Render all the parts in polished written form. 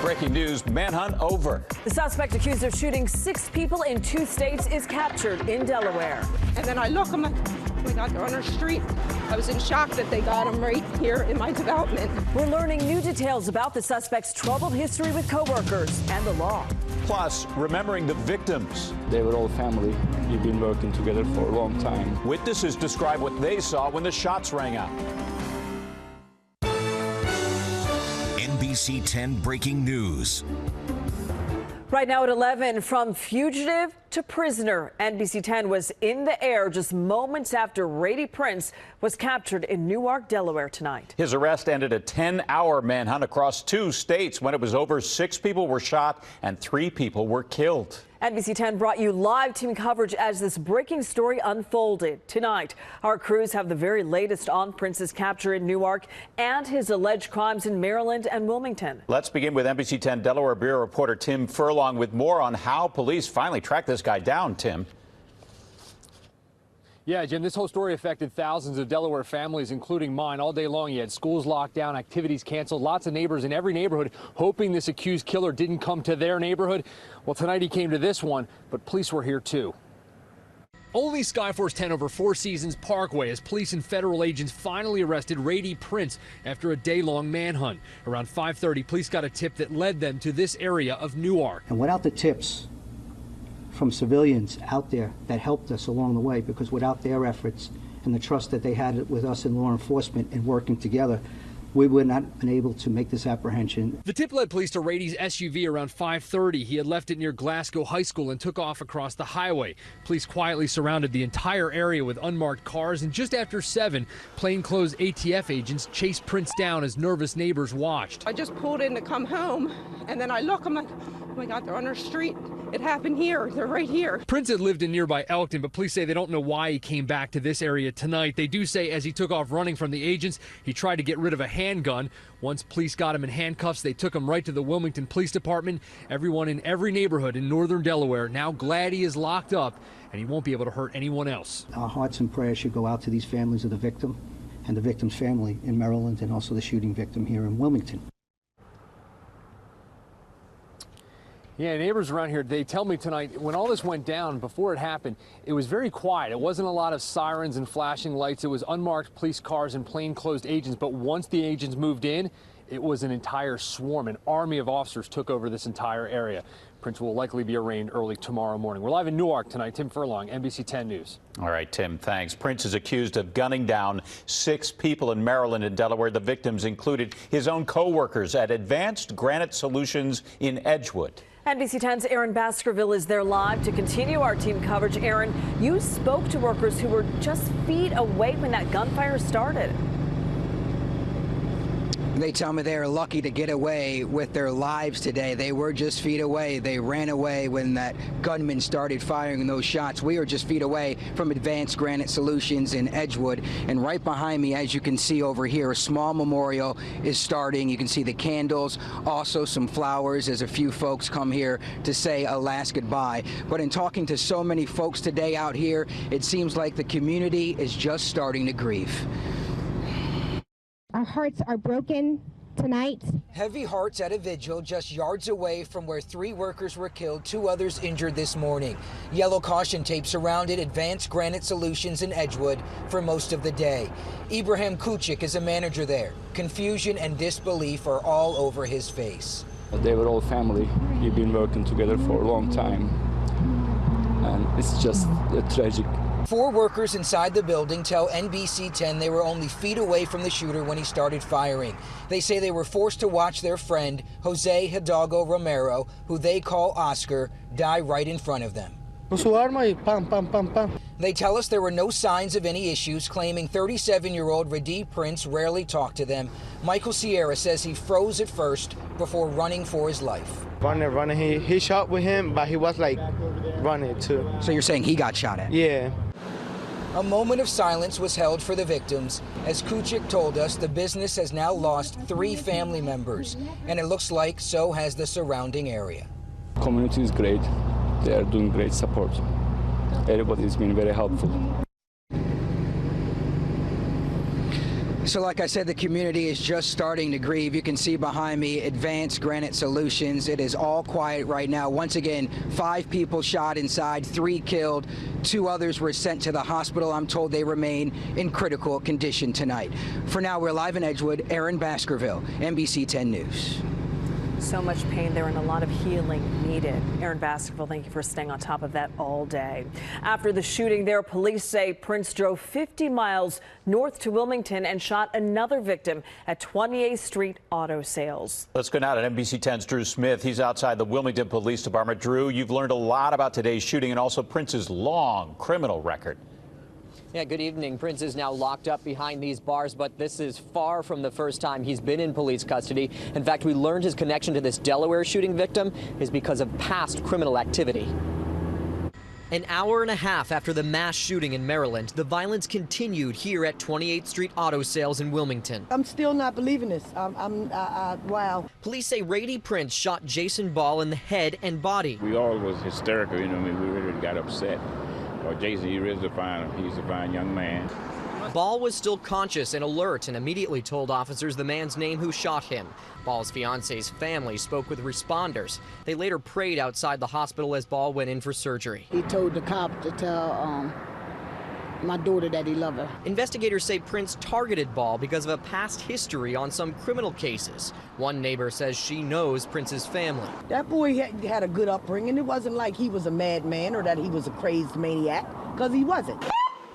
Breaking news, manhunt over. The suspect accused of shooting 6 people in 2 states is captured in Delaware. And then I look, I'm like, oh my God, they're on our street. I was in shock that they got him right here in my development. We're learning new details about the suspect's troubled history with coworkers and the law. Plus, remembering the victims. They were all family. We've been working together for a long time. Witnesses describe what they saw when the shots rang out. NBC10 breaking news. Right now at 11, from fugitive to prisoner, NBC10 was in the air just moments after Radee Prince was captured in Newark, Delaware tonight. His arrest ended a 10-hour manhunt across 2 states. When it was over, 6 people were shot and 3 people were killed. NBC10 brought you live team coverage as this breaking story unfolded. Tonight, our crews have the very latest on Prince's capture in Newark and his alleged crimes in Maryland and Wilmington. Let's begin with NBC10 Delaware Bureau reporter Tim Furlong with more on how police finally tracked this guy down. Tim. Yeah, Jim, this whole story affected thousands of Delaware families, including mine. All day long, you had schools locked down, activities canceled, lots of neighbors in every neighborhood hoping this accused killer didn't come to their neighborhood. Well, tonight he came to this one, but police were here too. Only Skyforce 10 over 4 Seasons Parkway as police and federal agents finally arrested Radee Prince after a day-long manhunt. Around 5:30, police got a tip that led them to this area of Newark. And without the tips from civilians out there that helped us along the way, because without their efforts and the trust that they had with us in law enforcement and working together, we would not have been able to make this apprehension. The tip led police to Radee's SUV around 5:30. He had left it near Glasgow High School and took off across the highway. Police quietly surrounded the entire area with unmarked cars, and just after 7, plainclothes ATF agents chased Prince down as nervous neighbors watched. I just pulled in to come home, and then I look, I'm like, oh my God, they're on our street. It happened here. They're right here. Prince had lived in nearby Elkton, but police say they don't know why he came back to this area tonight. They do say as he took off running from the agents, he tried to get rid of a handgun. Once police got him in handcuffs, they took him right to the Wilmington Police Department. Everyone in every neighborhood in northern Delaware now glad he is locked up and he won't be able to hurt anyone else. Our hearts and prayers should go out to these families of the victim and the victim's family in Maryland, and also the shooting victim here in Wilmington. Yeah, neighbors around here, they tell me tonight, when all this went down, before it happened, it was very quiet. It wasn't a lot of sirens and flashing lights. It was unmarked police cars and plainclothes agents. But once the agents moved in, it was an entire swarm. An army of officers took over this entire area. Prince will likely be arraigned early tomorrow morning. We're live in Newark tonight. Tim Furlong, NBC10 News. All right, Tim, thanks. Prince is accused of gunning down 6 people in Maryland and Delaware. The victims included his own co-workers at Advanced Granite Solutions in Edgewood. NBC10's Aaron Baskerville is there live to continue our team coverage. Aaron, you spoke to workers who were just feet away when that gunfire started. They tell me they are lucky to get away with their lives today. They were just feet away. They ran away when that gunman started firing those shots. We are just feet away from Advanced Granite Solutions in Edgewood. And right behind me, as you can see over here, a small memorial is starting. You can see the candles, also some flowers as a few folks come here to say a last goodbye. But in talking to so many folks today out here, it seems like the community is just starting to grieve. Our hearts are broken tonight. Heavy hearts at a vigil just yards away from where 3 workers were killed, 2 others injured this morning. Yellow caution tape surrounded Advanced Granite Solutions in Edgewood for most of the day. Ibrahim Kuchik is a manager there. Confusion and disbelief are all over his face. They were all family. We've been working together for a long time, and it's just a tragic. 4 workers inside the building tell NBC10 they were only feet away from the shooter when he started firing. They say they were forced to watch their friend, Jose Hidalgo Romero, who they call Oscar, die right in front of them. They tell us there were no signs of any issues, claiming 37-year-old Radee Prince rarely talked to them. Michael Sierra says he froze at first before running for his life. Running. He shot with him, but he was like running too. So you're saying he got shot at? Yeah. A moment of silence was held for the victims. As Kuchik told us, the business has now lost 3 family members, and it looks like so has the surrounding area. Community is great. They are doing great support. Everybody's been very helpful. So like I said, the community is just starting to grieve. You can see behind me Advanced Granite Solutions. It is all quiet right now. Once again, 5 people shot inside, 3 killed, 2 others were sent to the hospital. I'm told they remain in critical condition tonight. For now, we're live in Edgewood. Aaron Baskerville, NBC10 News. So much pain there and a lot of healing needed. Aaron Baskerville, thank you for staying on top of that all day. After the shooting there, police say Prince drove 50 miles north to Wilmington and shot another victim at 28th Street Auto Sales. Let's go now to NBC10's Drew Smith. He's outside the Wilmington Police Department. Drew, you've learned a lot about today's shooting and also Prince's long criminal record. Yeah, good evening. Prince is now locked up behind these bars, but this is far from the first time he's been in police custody. In fact, we learned his connection to this Delaware shooting victim is because of past criminal activity. An hour and a half after the mass shooting in Maryland, the violence continued here at 28th Street Auto Sales in Wilmington. I'm still not believing this. Wow. Police say Radee Prince shot Jason Ball in the head and body. We all was hysterical, you know, we really got upset. Jason, he's a fine young man. Ball was still conscious and alert and immediately told officers the man's name who shot him. Ball's fiance's family spoke with responders. They later prayed outside the hospital as Ball went in for surgery. He told the cop to tell my daughter that he loved her. Investigators say Prince targeted Ball because of a past history on some criminal cases. One neighbor says she knows Prince's family. That boy had a good upbringing. It wasn't like he was a madman or that he was a crazed maniac, because he wasn't.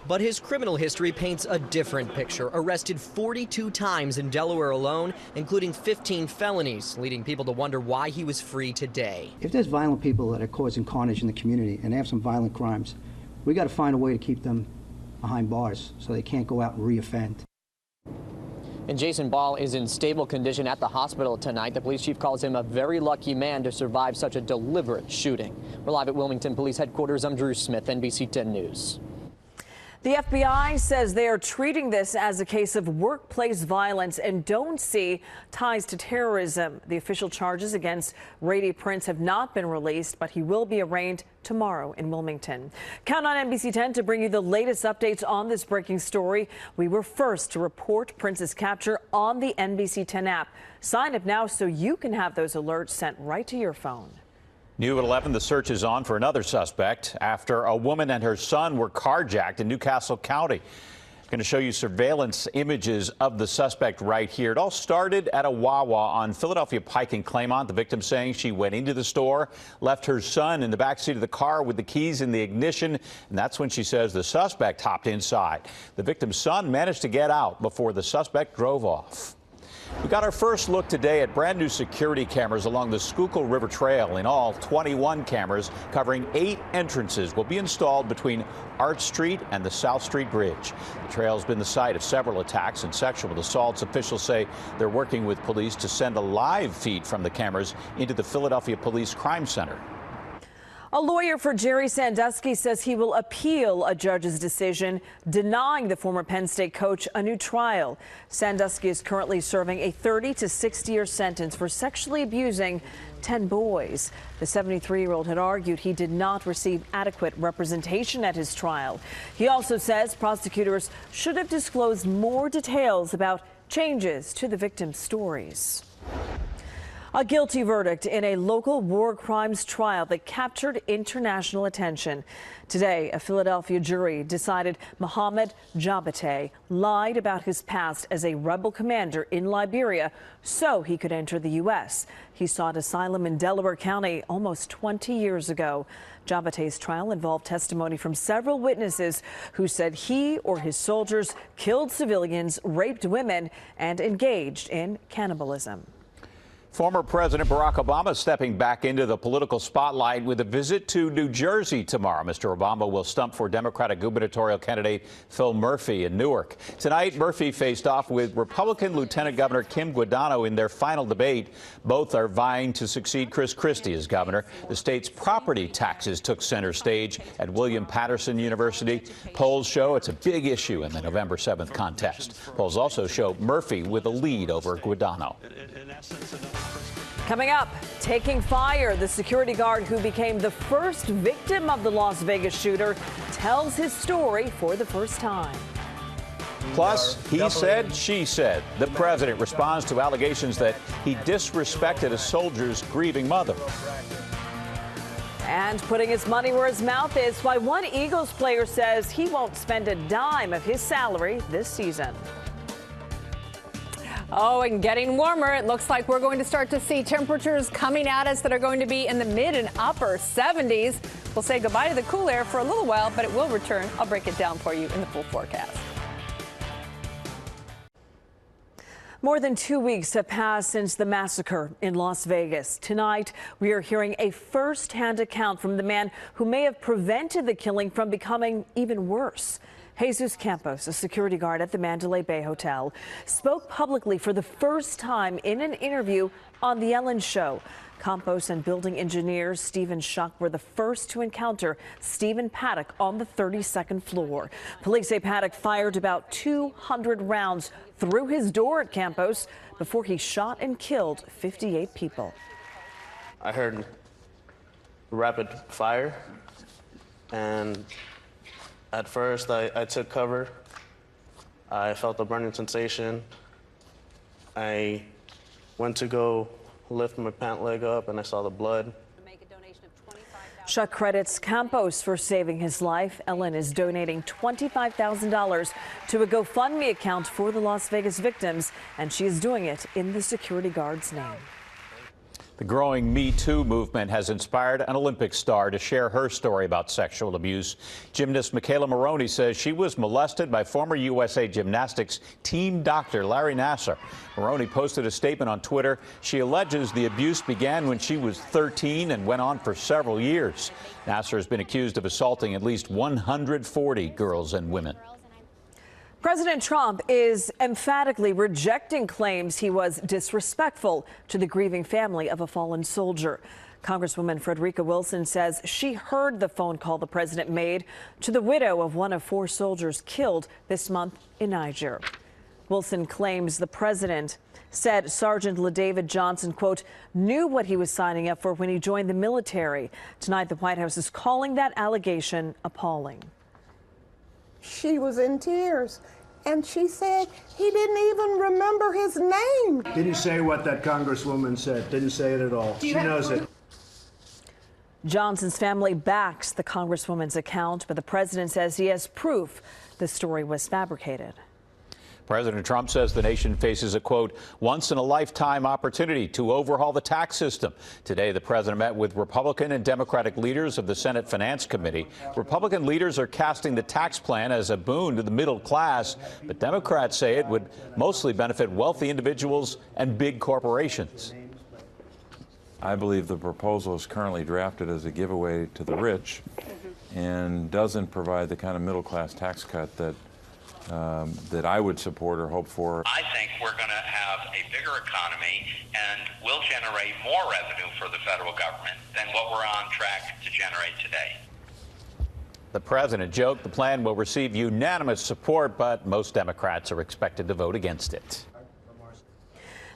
But his criminal history paints a different picture. Arrested 42 times in Delaware alone, including 15 felonies, leading people to wonder why he was free today. If there's violent people that are causing carnage in the community and they have some violent crimes, we got to find a way to keep them behind bars so they can't go out and reoffend. And Jason Ball is in stable condition at the hospital tonight. The police chief calls him a very lucky man to survive such a deliberate shooting. We're live at Wilmington Police Headquarters. I'm Drew Smith, NBC10 News. The FBI says they are treating this as a case of workplace violence and don't see ties to terrorism. The official charges against Radee Prince have not been released, but he will be arraigned tomorrow in Wilmington. Count on NBC10 to bring you the latest updates on this breaking story. We were first to report Prince's capture on the NBC10 app. Sign up now so you can have those alerts sent right to your phone. New at 11, the search is on for another suspect after a woman and her son were carjacked in Newcastle County. I'm going to show you surveillance images of the suspect right here. It all started at a Wawa on Philadelphia Pike and Claymont. The victim saying she went into the store, left her son in the backseat of the car with the keys in the ignition, and that's when she says the suspect hopped inside. The victim's son managed to get out before the suspect drove off. We got our first look today at brand new security cameras along the Schuylkill River Trail. In all, 21 cameras covering 8 entrances will be installed between Arch Street and the South Street Bridge. The trail has been the site of several attacks and sexual assaults. Officials say they're working with police to send a live feed from the cameras into the Philadelphia Police Crime Center. A lawyer for Jerry Sandusky says he will appeal a judge's decision denying the former Penn State coach a new trial. Sandusky is currently serving a 30 to 60-year sentence for sexually abusing 10 boys. The 73-year-old had argued he did not receive adequate representation at his trial. He also says prosecutors should have disclosed more details about changes to the victims' stories. A guilty verdict in a local war crimes trial that captured international attention. Today, a Philadelphia jury decided Mohammed Jabate lied about his past as a rebel commander in Liberia so he could enter the U.S. He sought asylum in Delaware County almost 20 years ago. Jabate's trial involved testimony from several witnesses who said he or his soldiers killed civilians, raped women, and engaged in cannibalism. Former President Barack Obama stepping back into the political spotlight with a visit to New Jersey tomorrow. Mr. Obama will stump for Democratic gubernatorial candidate Phil Murphy in Newark. Tonight, Murphy faced off with Republican Lieutenant Governor Kim Guadagno in their final debate. Both are vying to succeed Chris Christie as governor. The state's property taxes took center stage at William Patterson University. Polls show it's a big issue in the November 7th contest. Polls also show Murphy with a lead over Guadagno. Coming up, taking fire, the security guard who became the first victim of the Las Vegas shooter tells his story for the first time. Plus, he said, she said. The president responds to allegations that he disrespected a soldier's grieving mother. And putting his money where his mouth is, why one Eagles player says he won't spend a dime of his salary this season. Oh, and getting warmer. It looks like we're going to start to see temperatures coming at us that are going to be in the mid and upper 70s. We'll say goodbye to the cool air for a little while, but it will return. I'll break it down for you in the full forecast. More than 2 weeks have passed since the massacre in Las Vegas. Tonight, we are hearing a first-hand account from the man who may have prevented the killing from becoming even worse. Jesus Campos, a security guard at the Mandalay Bay Hotel, spoke publicly for the first time in an interview on The Ellen Show. Campos and building engineer Stephen Schuck were the first to encounter Stephen Paddock on the 32nd floor. Police say Paddock fired about 200 rounds through his door at Campos before he shot and killed 58 people. I heard rapid fire, and at first I took cover. I felt a burning sensation. I went to go lift my pant leg up, and I saw the blood. Schuck credits Campos for saving his life. Ellen is donating $25,000 to a GoFundMe account for the Las Vegas victims, and she is doing it in the security guard's name. The growing Me Too movement has inspired an Olympic star to share her story about sexual abuse. Gymnast Michaela Maroney says she was molested by former USA Gymnastics team doctor Larry Nassar. Maroney posted a statement on Twitter. She alleges the abuse began when she was 13 and went on for several years. Nassar has been accused of assaulting at least 140 girls and women. President Trump is emphatically rejecting claims he was disrespectful to the grieving family of a fallen soldier. Congresswoman Frederica Wilson says she heard the phone call the president made to the widow of one of 4 soldiers killed this month in Niger. Wilson claims the president said Sergeant LaDavid Johnson, quote, knew what he was signing up for when he joined the military. Tonight, the White House is calling that allegation appalling. She was in tears, and she said he didn't even remember his name. Didn't say what that congresswoman said. Didn't say it at all. She knows it. Johnson's family backs the congresswoman's account, but the president says he has proof the story was fabricated. President Trump says the nation faces a, quote, once-in-a-lifetime opportunity to overhaul the tax system. Today, the president met with Republican and Democratic leaders of the Senate Finance Committee. Republican leaders are casting the tax plan as a boon to the middle class, but Democrats say it would mostly benefit wealthy individuals and big corporations. I believe the proposal is currently drafted as a giveaway to the rich and doesn't provide the kind of middle-class tax cut that that I would support or hope for. I think we're going to have a bigger economy and will generate more revenue for the federal government than what we're on track to generate today. The president joked the plan will receive unanimous support, but most Democrats are expected to vote against it.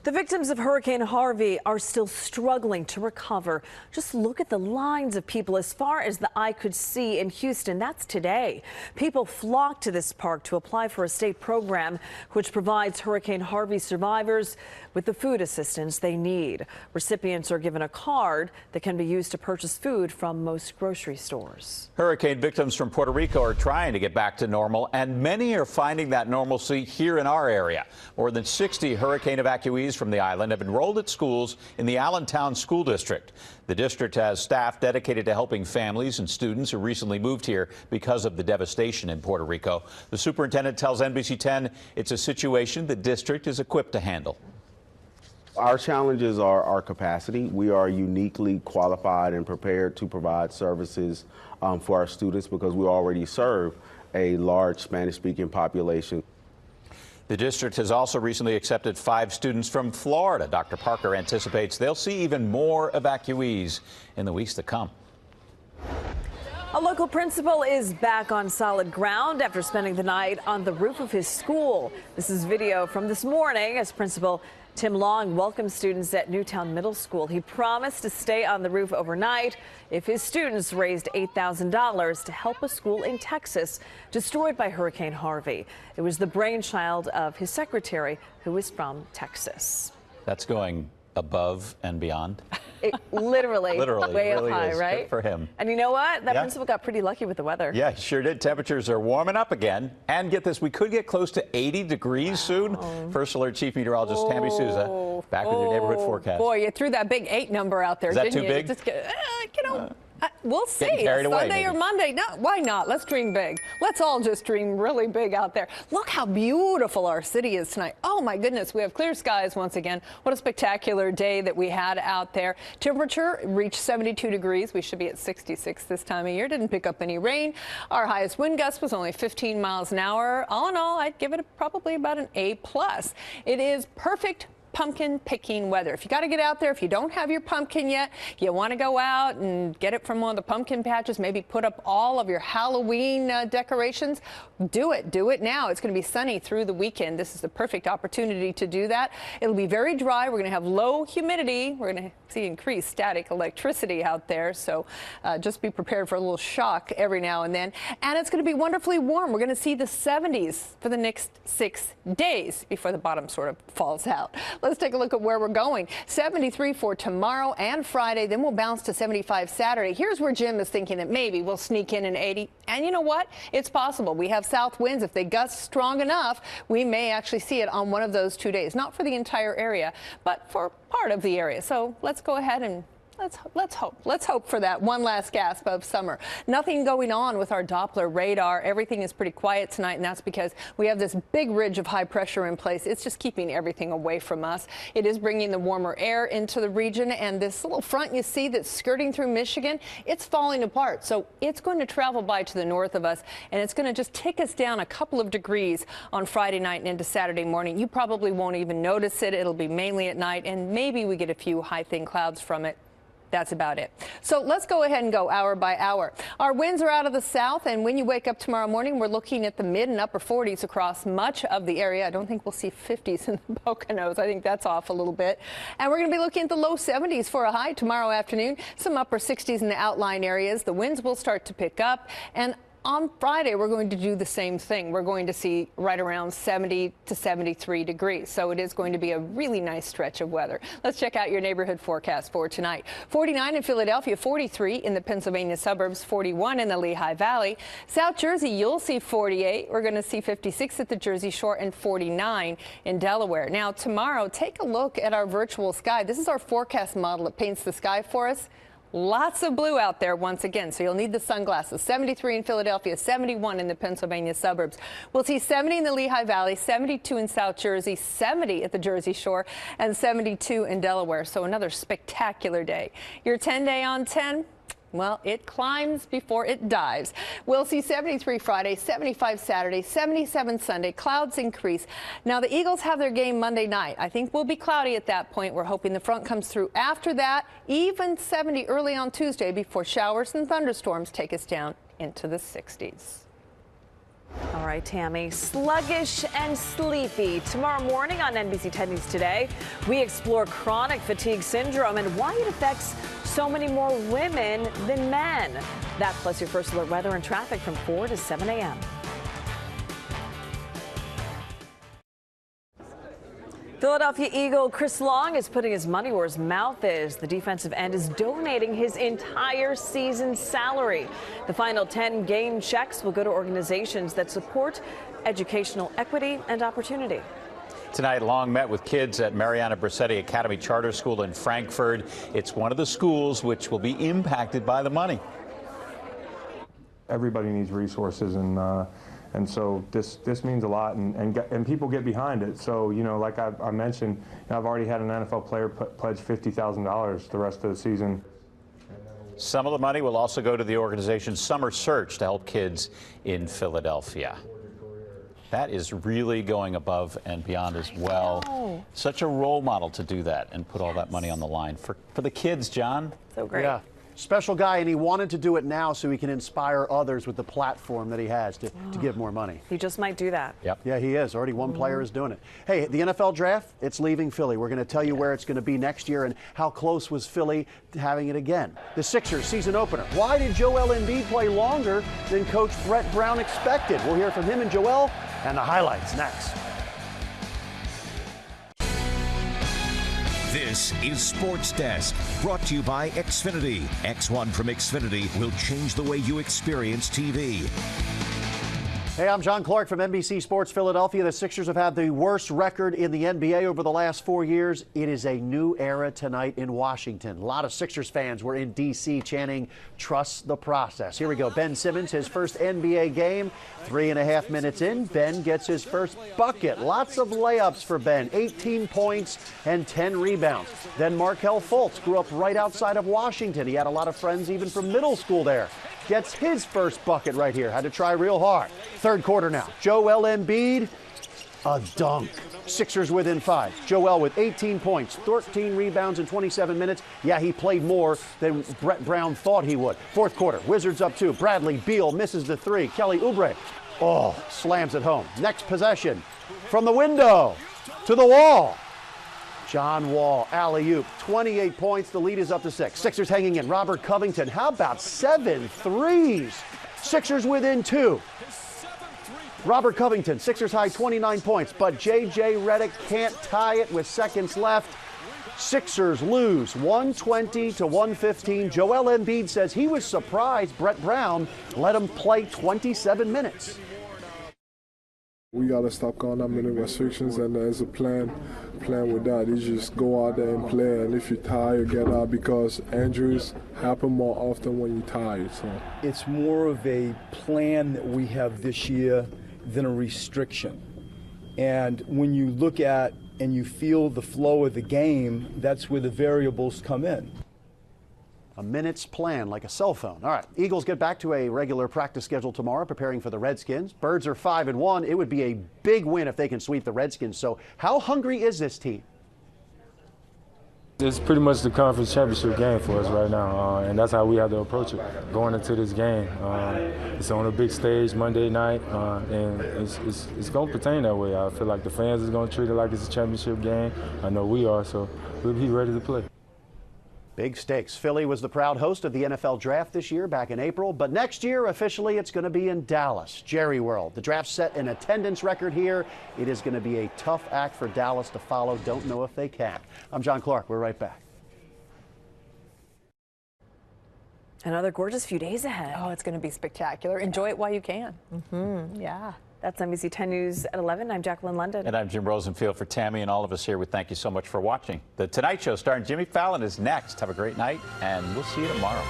The victims of Hurricane Harvey are still struggling to recover. Just look at the lines of people as far as the eye could see in Houston. That's today. People flocked to this park to apply for a state program which provides Hurricane Harvey survivors with the food assistance they need. Recipients are given a card that can be used to purchase food from most grocery stores. Hurricane victims from Puerto Rico are trying to get back to normal, and many are finding that normalcy here in our area. More than 60 hurricane evacuees from the island have enrolled at schools in the Allentown School District. The district has staff dedicated to helping families and students who recently moved here because of the devastation in Puerto Rico. The superintendent tells NBC10 it's a situation the district is equipped to handle. Our challenges are our capacity. We are uniquely qualified and prepared to provide services for our students because we already serve a large Spanish-speaking population. The district has also recently accepted 5 students from Florida. Dr. Parker anticipates they'll see even more evacuees in the weeks to come. A local principal is back on solid ground after spending the night on the roof of his school. This is video from this morning as Principal Tim Long welcomed students at Newtown Middle School. He promised to stay on the roof overnight if his students raised $8,000 to help a school in Texas destroyed by Hurricane Harvey. It was the brainchild of his secretary, who is from Texas. That's going above and beyond. Literally way really up high, is. right? Good for him. And you know what? That principal got pretty lucky with the weather. Yeah, he sure did. Temperatures are warming up again. And get this, we could get close to 80 degrees soon. First Alert Chief Meteorologist Tammy Souza back with your neighborhood forecast. Boy, you threw that big 8 number out there, Is that didn't too you? big? Just, we'll see. Carried away, Sunday or maybe. Monday. No, why not? Let's dream big. Let's all just dream really big out there. Look how beautiful our city is tonight. Oh my goodness, we have clear skies once again. What a spectacular day that we had out there. Temperature reached 72 degrees. We should be at 66 this time of year. Didn't pick up any rain. Our highest wind gust was only 15 miles an hour. All in all, I'd give it probably about an A+. It is perfect pumpkin picking weather. If you got to get out there, if you don't have your pumpkin yet, you want to go out and get it from one of the pumpkin patches, maybe put up all of your Halloween decorations, do it now. It's going to be sunny through the weekend. This is the perfect opportunity to do that. It'll be very dry. We're going to have low humidity. We're going to see increased static electricity out there. So just be prepared for a little shock every now and then. And it's going to be wonderfully warm. We're going to see the 70s for the next 6 days before the bottom sort of falls out. Let's take a look at where we're going. 73 for tomorrow and Friday, then we'll bounce to 75 Saturday. Here's where Jim is thinking that maybe we'll sneak in an 80. And you know what? It's possible. We have south winds. If they gust strong enough, we may actually see it on one of those 2 days. Not for the entire area, but for part of the area. So let's go ahead and let's hope for that one last gasp of summer. Nothing going on with our Doppler radar. Everything is pretty quiet tonight, and that's because we have this big ridge of high pressure in place. It's just keeping everything away from us. It is bringing the warmer air into the region, and this little front you see that's skirting through Michigan, it's falling apart. So it's going to travel by to the north of us, and it's going to just tick us down a couple of degrees on Friday night and into Saturday morning. You probably won't even notice it. It'll be mainly at night, and maybe we get a few high thin clouds from it. That's about it. So let's go ahead and go hour by hour. Our winds are out of the south, and when you wake up tomorrow morning, we're looking at the mid and upper 40s across much of the area. I don't think we'll see 50s in the Poconos. I think that's off a little bit. And we're going to be looking at the low 70s for a high tomorrow afternoon. Some upper 60s in the outlying areas. The winds will start to pick up, and on Friday, we're going to do the same thing. We're going to see right around 70 to 73 degrees. So it is going to be a really nice stretch of weather. Let's check out your neighborhood forecast for tonight. 49 in Philadelphia, 43 in the Pennsylvania suburbs, 41 in the Lehigh Valley. South Jersey, you'll see 48. We're going to see 56 at the Jersey Shore and 49 in Delaware. Now, tomorrow, take a look at our virtual sky. This is our forecast model that paints the sky for us. Lots of blue out there once again, so you'll need the sunglasses. 73 in Philadelphia, 71 in the Pennsylvania suburbs. We'll see 70 in the Lehigh Valley, 72 in South Jersey, 70 at the Jersey Shore, and 72 in Delaware. So another spectacular day. Your 10-day on 10. Well, it climbs before it dives. We'll see 73 Friday, 75 Saturday, 77 Sunday. Clouds increase. Now, the Eagles have their game Monday night. I think we'll be cloudy at that point. We're hoping the front comes through after that. Even 70 early on Tuesday before showers and thunderstorms take us down into the 60s. All right, Tammy, sluggish and sleepy. Tomorrow morning on NBC10 News Today, we explore chronic fatigue syndrome and why it affects so many more women than men. That plus your first alert weather and traffic from 4 to 7 a.m. Philadelphia Eagle Chris Long is putting his money where his mouth is. The defensive end is donating his entire season's salary. The final 10 game checks will go to organizations that support educational equity and opportunity. Tonight, Long met with kids at Mariana Brissetti Academy Charter School in Frankfurt. It's one of the schools which will be impacted by the money. Everybody needs resources, and so this means a lot, and people get behind it. So, you know, like I mentioned, I've already had an NFL player pledge $50,000 the rest of the season. Some of the money will also go to the organization's summer search to help kids in Philadelphia. That is really going above and beyond as well. Such a role model to do that and put all that money on the line for the kids, John. So great. Yeah. Special guy, and he wanted to do it now so he can inspire others with the platform that he has to give more money. He just might do that. Yep. Yeah, he is. Already one player is doing it. Hey, the NFL draft, it's leaving Philly. We're going to tell you where it's going to be next year and how close was Philly to having it again. The Sixers season opener. Why did Joel Embiid play longer than Coach Brett Brown expected? We'll hear from him and Joel, and the highlights next. This is Sports Desk, brought to you by Xfinity. X1 from Xfinity will change the way you experience TV. Hey, I'm John Clark from NBC Sports Philadelphia. The Sixers have had the worst record in the NBA over the last 4 years. It is a new era tonight in Washington. A lot of Sixers fans were in D.C. chanting, "Trust the process." Here we go. Ben Simmons, his first NBA game. 3.5 minutes in, Ben gets his first bucket. Lots of layups for Ben. 18 points and 10 rebounds. Then Markelle Fultz grew up right outside of Washington. He had a lot of friends even from middle school there. Gets his first bucket right here. Had to try real hard. Third quarter now. Joel Embiid, a dunk. Sixers within 5. Joel with 18 points, 13 rebounds in 27 minutes. Yeah, he played more than Brett Brown thought he would. Fourth quarter, Wizards up 2. Bradley Beal misses the 3. Kelly Oubre, slams it home. Next possession, from the window to the wall. John Wall, alley-oop, 28 points. The lead is up to 6. Sixers hanging in. Robert Covington, how about 7 threes? Sixers within 2. Robert Covington, Sixers high 29 points, but J.J. Redick can't tie it with seconds left. Sixers lose 120 to 115. Joel Embiid says he was surprised Brett Brown let him play 27 minutes. We got to stop calling them in restrictions, and there's a plan with that. You just go out there and play, and if you're tired, get out, because injuries happen more often when you're tired. So it's more of a plan that we have this year than a restriction. And when you look at and you feel the flow of the game, that's where the variables come in. A minute's plan, like a cell phone. All right, Eagles get back to a regular practice schedule tomorrow, preparing for the Redskins. Birds are 5-1. It would be a big win if they can sweep the Redskins. So how hungry is this team? It's pretty much the conference championship game for us right now, and that's how we have to approach it. Going into this game, it's on a big stage Monday night, and it's going to pertain that way. I feel like the fans is going to treat it like it's a championship game. I know we are, so we'll be ready to play. Big stakes. Philly was the proud host of the NFL draft this year, back in April. But next year, officially, it's going to be in Dallas, Jerry World. The draft set an attendance record here. It is going to be a tough act for Dallas to follow. Don't know if they can. I'm John Clark. We're right back. Another gorgeous few days ahead. Oh, it's going to be spectacular. Enjoy it while you can. Yeah. That's NBC10 News at 11. I'm Jacqueline London. And I'm Jim Rosenfield. For Tammy and all of us here, we thank you so much for watching. The Tonight Show starring Jimmy Fallon is next. Have a great night, and we'll see you tomorrow.